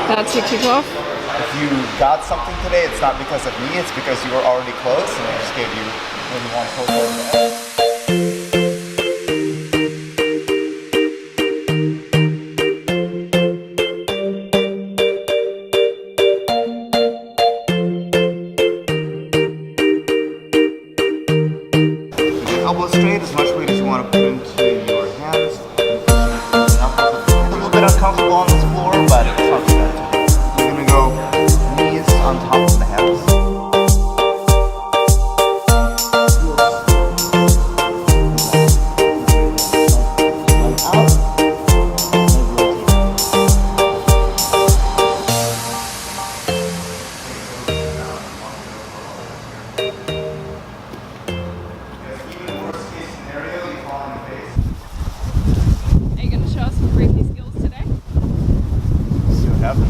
That's your kickoff. If you got something today, it's not because of me, it's because you were already close and I just gave you maybe one close. Elbow straight, as much weight as you want to put into your hands. A little bit uncomfortable on this floor, but it's not too bad. We're going to go knees on top of the hands.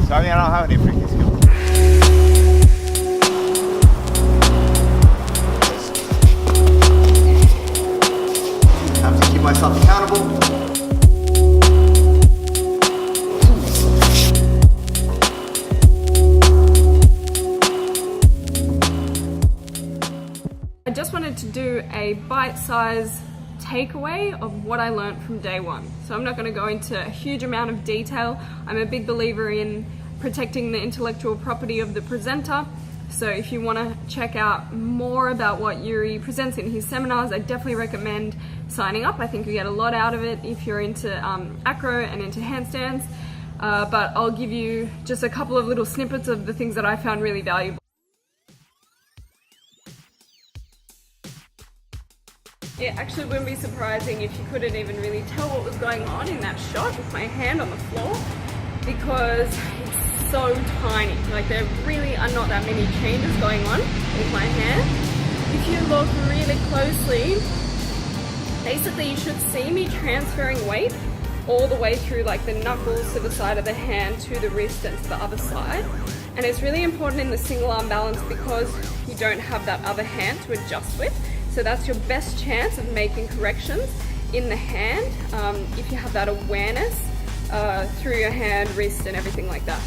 I mean, I don't have any freaking skills. I have to keep myself accountable. I just wanted to do a bite-sized takeaway of what I learned from day one. So I'm not going to go into a huge amount of detail. I'm a big believer in protecting the intellectual property of the presenter. So if you want to check out more about what Yuri presents in his seminars, I definitely recommend signing up. I think you get a lot out of it if you're into acro and into handstands. But I'll give you just a couple of little snippets of the things that I found really valuable. It actually wouldn't be surprising if you couldn't even really tell what was going on in that shot with my hand on the floor, because it's so tiny. Like, there really are not that many changes going on with my hand. If you look really closely, basically you should see me transferring weight all the way through, like, the knuckles to the side of the hand to the wrist and to the other side. And it's really important in the single arm balance because you don't have that other hand to adjust with. So that's your best chance of making corrections in the hand if you have that awareness through your hand, wrist and everything like that.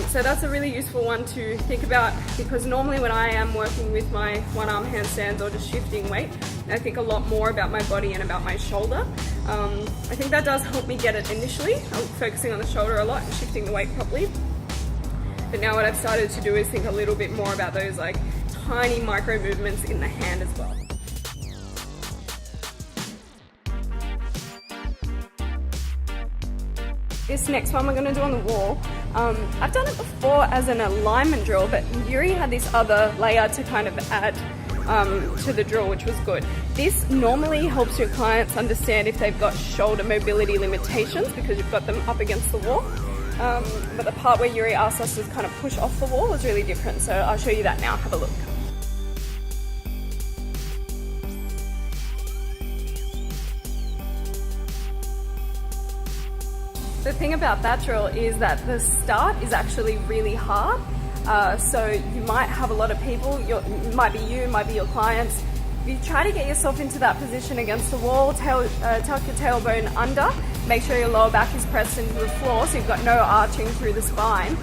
So that's a really useful one to think about, because normally when I am working with my one-arm handstands or just shifting weight, I think a lot more about my body and about my shoulder. I think that does help me get it initially. I'm focusing on the shoulder a lot and shifting the weight properly. But now what I've started to do is think a little bit more about those like tiny micro movements in the hand as well. This next one we're going to do on the wall. I've done it before as an alignment drill, but Yuri had this other layer to kind of add to the drill, which was good. This normally helps your clients understand if they've got shoulder mobility limitations because you've got them up against the wall. But the part where Yuri asked us to kind of push off the wall was really different, so I'll show you that now. Have a look. The thing about that drill is that the start is actually really hard. So you might have a lot of people, it might be you, it might be your clients. If you try to get yourself into that position against the wall, tuck your tailbone under, make sure your lower back is pressed into the floor so you've got no arching through the spine.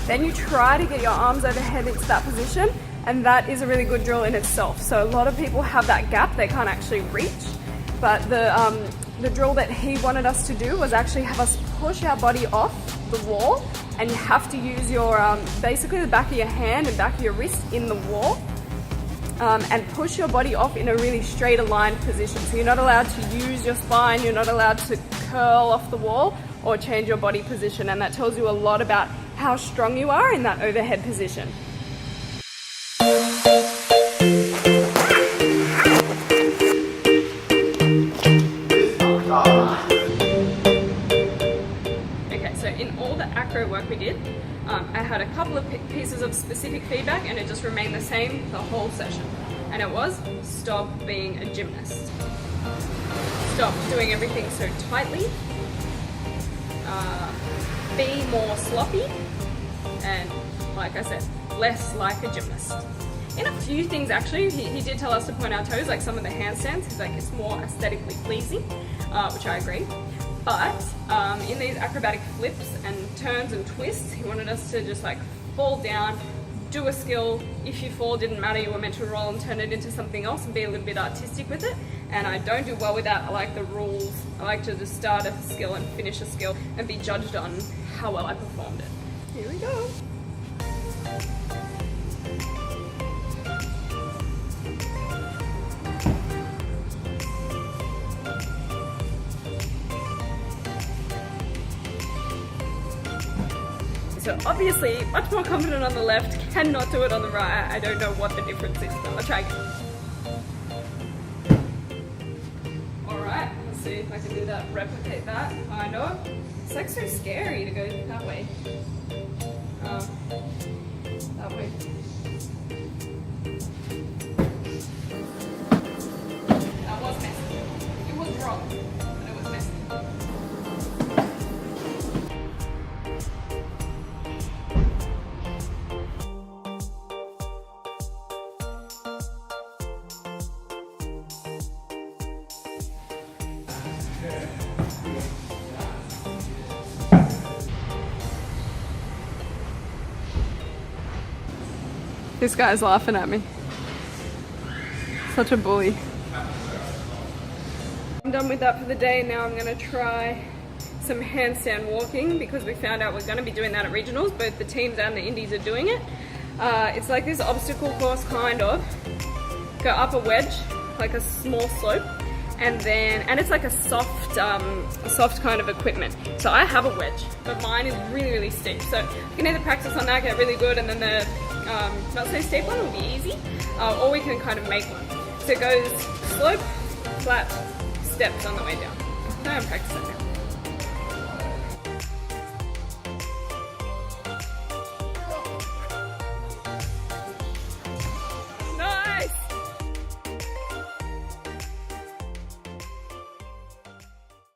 Then you try to get your arms overhead into that position, and that is a really good drill in itself. So a lot of people have that gap, they can't actually reach. But the drill that he wanted us to do was actually have us push our body off the wall, and you have to use your basically the back of your hand and back of your wrist in the wall and push your body off in a really straight aligned position. So you're not allowed to use your spine, you're not allowed to curl off the wall or change your body position, and that tells you a lot about how strong you are in that overhead position. Okay, so in all the acro work we did, I had a couple of pieces of specific feedback and it just remained the same the whole session. And it was, stop being a gymnast. Stop doing everything so tightly. Be more sloppy. And like I said, less like a gymnast. In a few things actually, he did tell us to point our toes, like some of the handstands. He's like, it's more aesthetically pleasing, which I agree. But in these acrobatic flips and turns and twists, he wanted us to just like fall down, do a skill. If you fall, didn't matter, you were meant to roll and turn it into something else and be a little bit artistic with it. And I don't do well with that. I like the rules. I like to just start a skill and finish a skill and be judged on how well I performed it. Here we go. So obviously, much more confident on the left, cannot do it on the right. I don't know what the difference is, but I'll try again. Alright, let's see if I can do that, replicate that, kind of. It's like so scary to go that way. That way. That was messy. It was wrong, but it was messy. This guy's laughing at me. Such a bully. I'm done with that for the day. Now I'm gonna try some handstand walking because we found out we're gonna be doing that at regionals. Both the teams and the indies are doing it. It's like this obstacle course kind of. Go up a wedge, like a small slope, and it's like a soft kind of equipment. So I have a wedge, but mine is really, really steep. So we can either practice on that, get really good, and then the not so steep one will be easy, or we can kind of make one. So it goes slope, flat, steps on the way down. So I'm practicing now.